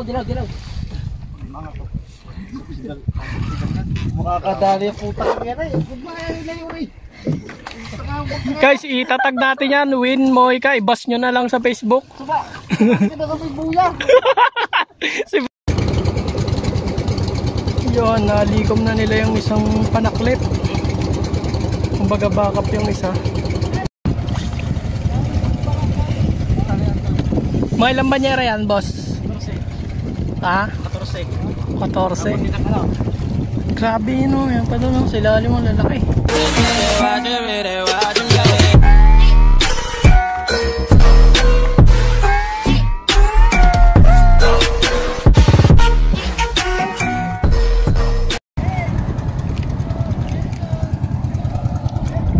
dilaw. Makakadali ang putang yan ay. Guys, itatag natin yan. Win Moy ka. I-bash nyo na lang sa Facebook. Yun, nalikom na nila yung isang panaklit. Kumbaga backup yung isa. May ilang banyera yan, boss? 14. Ha? 14. Grabe yun, no? Yan pa doon, sila alim mo lalaki.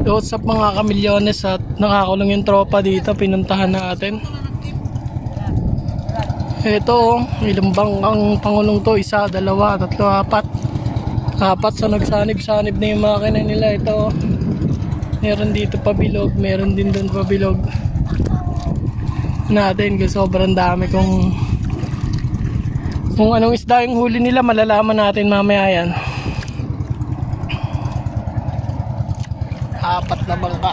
What's up mga kamilyones, at nakakulong yung tropa dito, pinuntahan natin. Ito, ilang bang ang pangulong to? 1, 2, 3, 4. 4 sa nagsanib-sanib na yung makina nila. Ito, meron dito pabilog, meron din doon pabilog natin kasi sobrang dami. Kung anong isda yung huli nila, malalaman natin mamaya yan. 4 na bangka.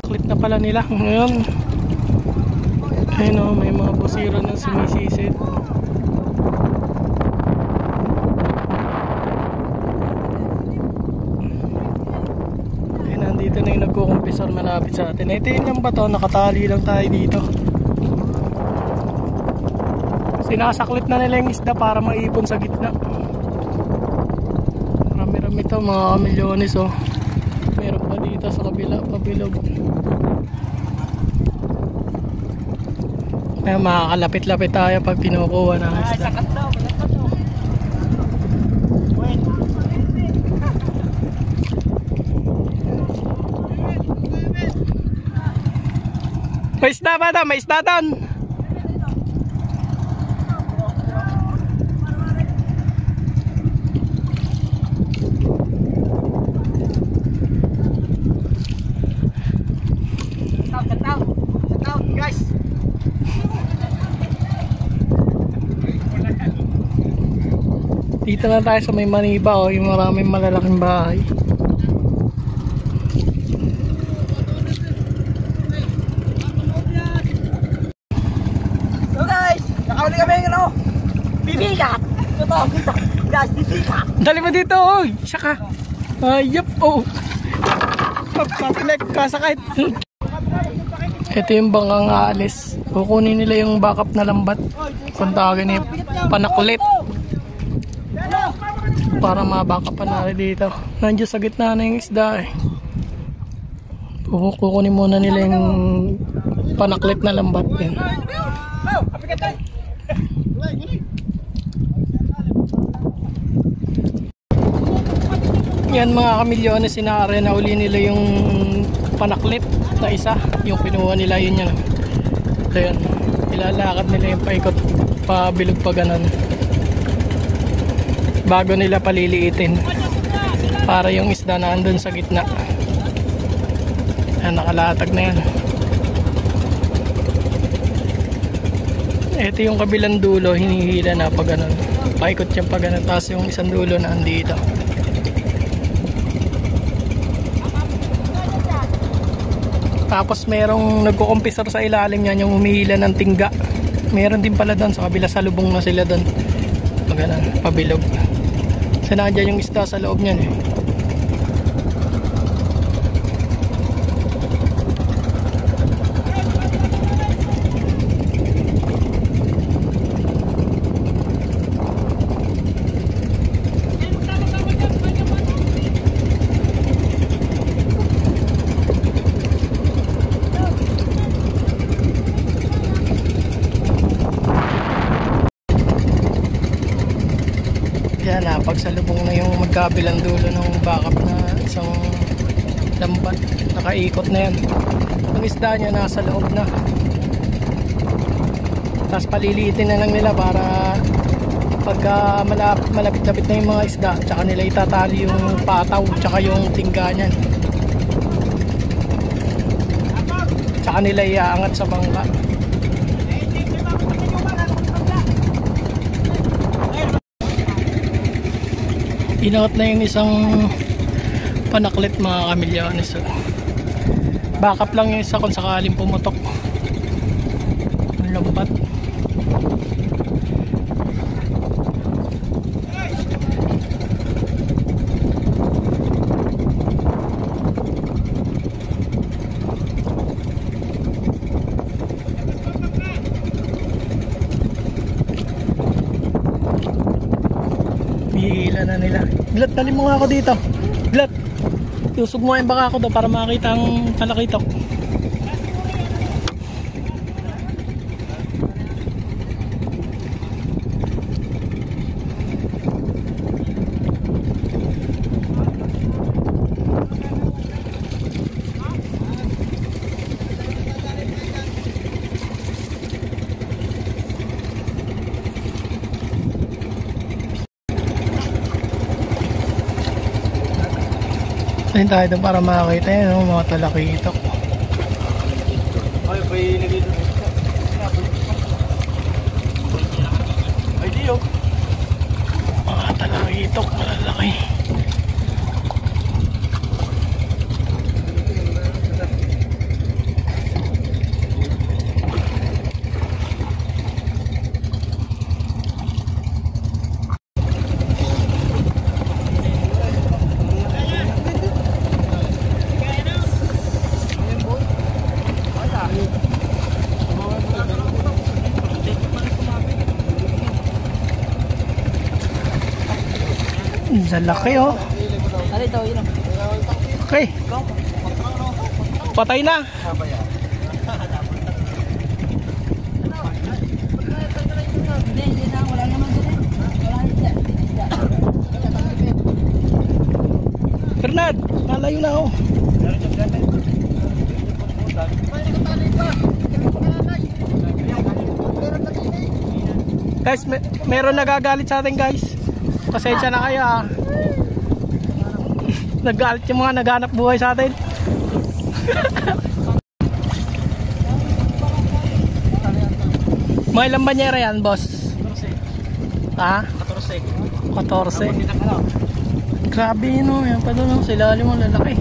Klit na pala nila ngayon. Ayun o, may mga busiro na sumisisid. Ayun, nandito na yung nagkukumpisor malapit sa atin. Ito yun lang ba to? Nakatali lang tayo dito. Sinasaklit na nila yung isda para maipon sa gitna. Marami-rami ito mga kamilyones oh. Meron pa dito sa kabila, pabilog. Kaya makakalapit-lapit tayo pag kinukuha ng isda. May isda ba ito? May isda doon? Guys, dito na tayo sa may Maniba oh, yung maraming malalaking bahay. So guys, nakahuli kami ng ano? Bibigat! Ito, guys, bibigat! Dali mo dito oh! Saka! Ayop oh! Patinek, kasakit! Ito yung bangkang aalis. Kukunin nila yung backup na lambat. Kung tawagin niya panakulit. Para mabackupan natin dito. Nandiyan sa gitna na yung isda eh. Kukunin muna nila yung panaklit na lambat. Yan. Yan mga kamilyones, sinaari na uli nila yung panaklit na isa, yung pinuha nila yun yan. Ito yan, ilalakad nila yung paikot, pabilog pa ganon bago nila paliliitin para yung isda na andun sa gitna. Yan, nakalatag na yan. Ito yung kabilang dulo, hinihila na pa ganon, paikot yung pa ganon, tapos yung isang dulo na andito. Tapos merong nagkukumpisor sa ilalim niyan, yung humihila ng tingga. Meron din pala doon sa kabila, sa lubong na sila doon. Maganan, pabilog. So nandiyan yung isda sa loob niyan eh. Yan, napagsalubong na yung magkabilang dulo ng backup na isang lambat. Nakaikot na yan. Ang isda niya nasa loob na. Tapos paliliitin na lang nila para pagka malapit-lapit na yung mga isda, tsaka nila itatali yung pataw tsaka yung tingga niyan. Tsaka nila iaangat sa bangka. Inangat na yung isang panaklit mga kamilyones. Backup lang yung isa kung sakaling pumutok. Ang lambat. Hihila na nila. Glat, dali mo nga ako dito. Glat, iusog mo yung baka ako daw para makita ang talakitok. Ayun tayo doon para makakita yun, mga talakitok. Ay, may ilagay doon. Ay, di yun. Mga talakitok, malalaki. Sa laki oh. Ano ito? Yun. Okay. Patay na. Hindi na. Wala naman dyan. Wala dyan. Bernard, nalayo na oh. Guys, meron nagagalit sa atin guys. Pasensya na kayo ah. Nagalit yung mga naghanap buhay sa atin. Mga ilang banyera yan boss? 14. Ha? 14. 14. Grabe yun oh. Yan pa doon oh. Sila alim mo lalaki.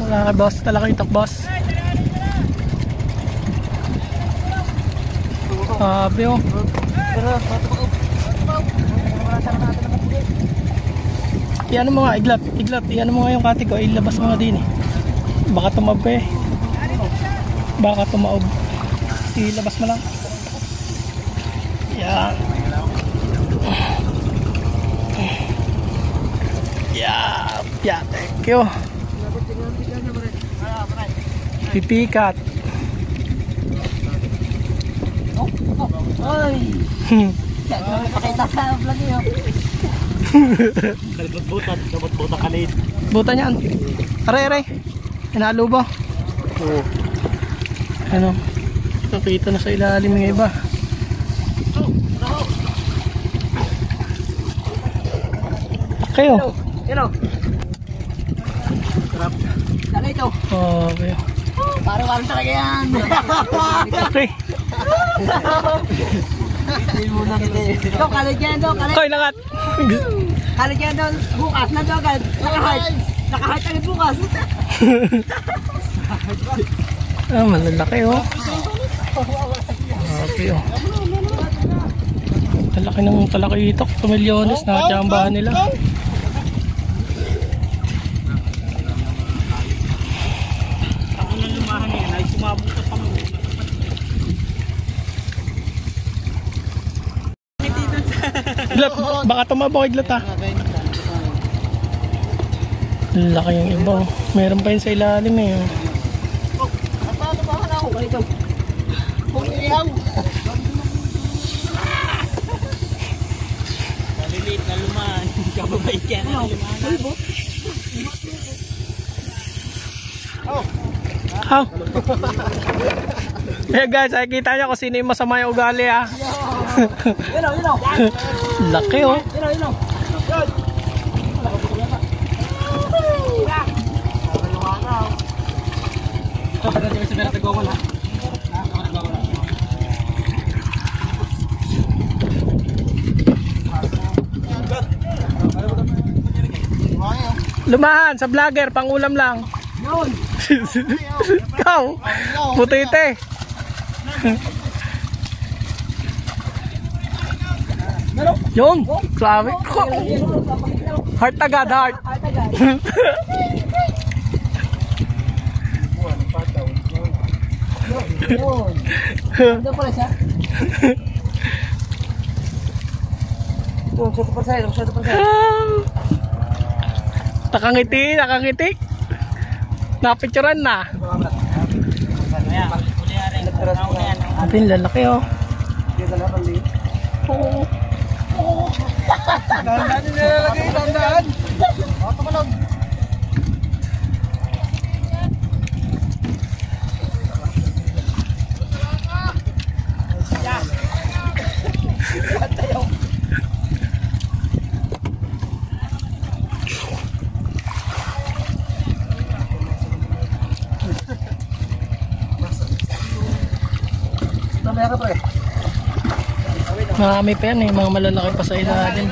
Wala ka boss. Talakitok boss. Sabi oh. Iyan mo nga, iglat. Iyan mo nga yung kati ko. Ilabas mo nga din eh. Baka tumab ka eh. Baka tumaob. Ilabas mo lang. Yan. Yeah, thank you. Pipikat. Oy! Pakita sa vlog nyo. Kalibot-butan kalit. Butan yan. Aray. Inalubo. Oo. Ano? Nakita na sa ilalim ng iba. Kayo? Pero. Ano ito? Okay. Parang talaga yan. Okay. Ito, kaligyan daw. Koy, langat. Kaligyan daw. Bukas na daw agad. Nakaheart agad bukas. Ah, malalaki oh. Okay oh. Talaki ng talakitok. Milyones na tiyambahan nila. Ako nang lumahan yan ay sumabog sa pangulo. Iglat, baka tumabok iglat ha. Laki yung iba oh. Meron pa yun sa ilalim eh. Maliliit na lumahan. Kababait yan na lumahan. How? Eh guys, nakikita nyo kung sino yung masama yung ugali ha. Laki oh. Lumahan sa vlogger, pangulam lang. Yun. Ikaw, putite. Yun, grabe. Heart agad, heart. Yun. Ano pala siya? Shoot pa sa'yo. Nakangiti, nakangiti. Napicturan na. Atin, lalaki oh. Dandaan yung nilalagay, dandaan. Tumalog. Marami pa yan eh, mga malalaki pa sa ilalim.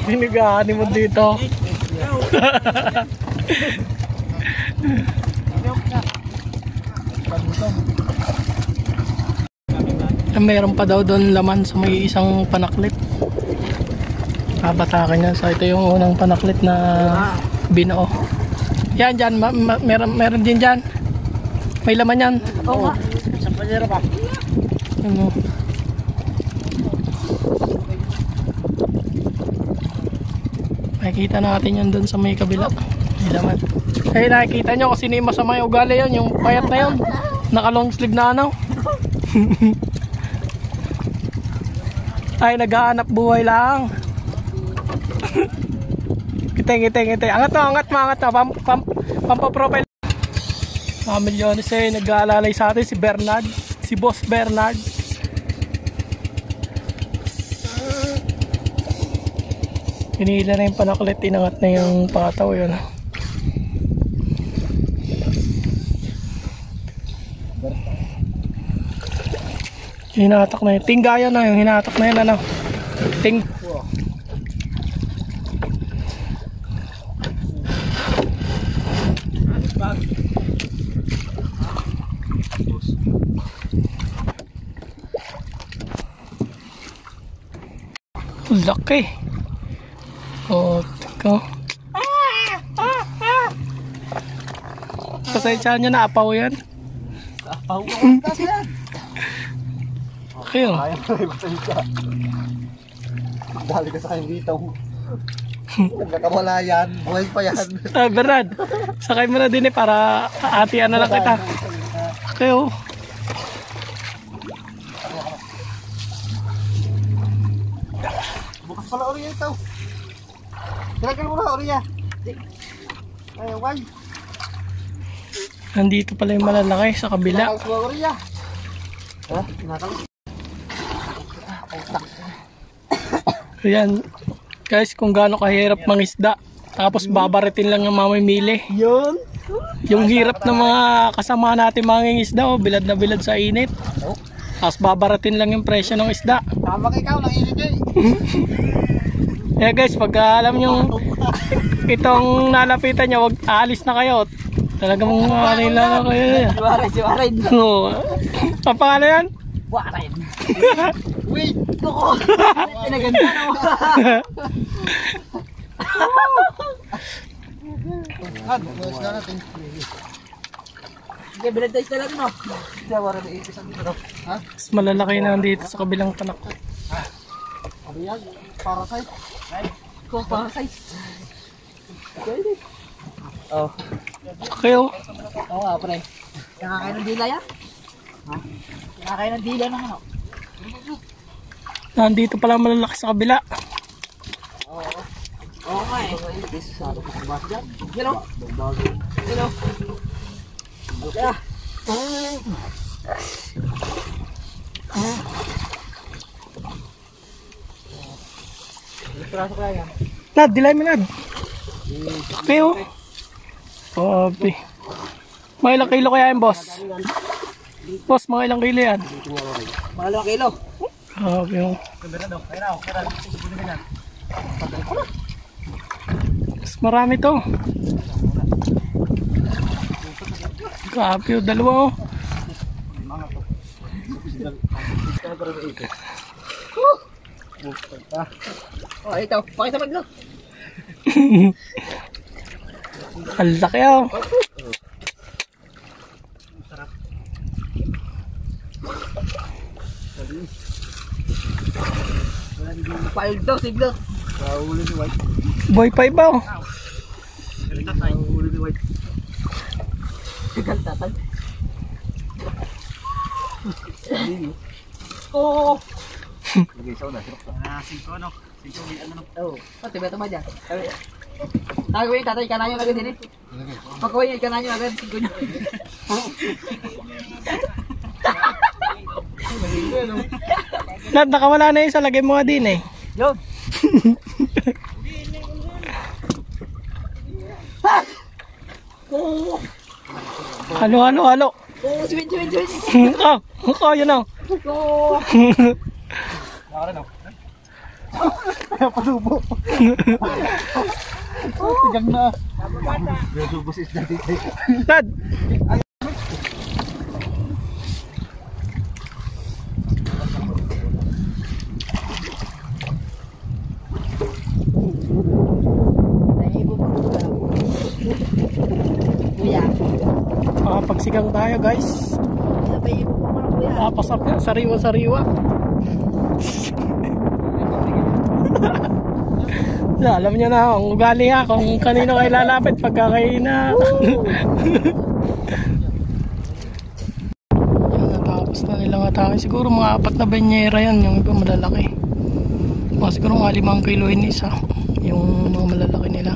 Binigani mo dito. Mayroon pa daw doon laman sa may isang panaklit. Babatakan yan. So ito yung unang panaklit na binuo. Yan dyan, meron din dyan. May laman yan. Oo. Sa panyera pa. Ano? Makikita natin yan doon sa may kabila. May laman. Eh nakikita nyo kasi sino yung masama yung ugali yun. Yung payat na yun. Naka long sleeve na ano. Ay naghahanap buhay lang. Ngiti. Angat mo. Pampaprofile. Mga milyones eh. Nag-aalalay sa atin si Bernard. Si Boss Bernard. Pinihila na yung panaklit, inangat na yung pangataw yun. Hinatak na yun. Tinggaya na yung hinatak na yun ano. Ting. Laki. Oh, teka. Pasensyahan nyo na, apaw yan. Apaw ko kasi yan. Kayo. Dali ka sa akin dito. Nagkakamala yan. Buhay pa yan. Bernard, sakay mo na din eh para atian na lang kita. Kayo. Bukas pala Oriya ito. Kailangan mo na Oriya. Ay, why? Nandito pala yung malalaki sa kabila. Kinakalis mo Oriya. Ha? Kinakalis. Ayan. Guys, kung gaano kahirap mangisda. Tapos babaritin lang yung mamimili. Yun. Yung hirap ng mga kasama natin mangingisda. Oh, bilad na bilad sa init. Tapos babaratin lang yung presyo ng isda. Tama ka ikaw, nanginit eh. Eh guys, pag alam nyo itong nalapitan nyo, wag aalis na kayo. Talagang ano lang kayo. Siwaray. Oo. Ang pangalan yan? Waray. Wait, kuko. Pinaganda na mo. Bukas na natin. Sige, bilad tayo na lang, no? Siwaray na ipisan dito. Ha? Mas malalaki na dito sa kabilang panak. Ano yan? Parasite? Kung parasite. Okay. Oh. Kayo. Oo nga, pre. Nakakain ng dila yan? Ha? Nakakain ng dila ng ano? Nandito pala malalaki sa kabila. Oo nga eh. Sado ko sa bus dyan. Hello? Hello? Kaya. Piraso kaya yan? Nad, dilay mo Nad. Kayo. Sabi. Mga ilang kilo kaya yan, boss? Boss, mga ilang kilo yan? Mga 2 kilo. Sabi mo. Mas marami to. Sabi o, dalawa o. Oh, ito. Pakita maglo. Ang laki o. Pail daw, siglo. Boy pa iba o. Sigal tatag. Oo. Singko ano? Singko may ano? Oo. Pati ba ito ba dyan? Tagawin, tatay ka na nyo agad din eh. Pagkawin, ka na nyo agad. Nad, nakawala na yun sa lagay mo nga din eh. Yun. Halo, halo, halo. Oo, swin. Oh, yun o. Oo. Palubo. Tigang na. Palubo si isda dito. Nad. Nahibo pa ko ba? Kuya. Makapagsigang tayo guys. Nahibo pa ko kuya. Napasap yan, sariwa-sariwa. Alam niyo na ang ugali ha kung kanino kayo lalapit pagka kayo na. Yan, natapos na nilang atake. Siguro mga 4 na banyera yan, yung iba malalaki. Mga siguro mga 5 kilo yun isa, yung mga malalaki nila.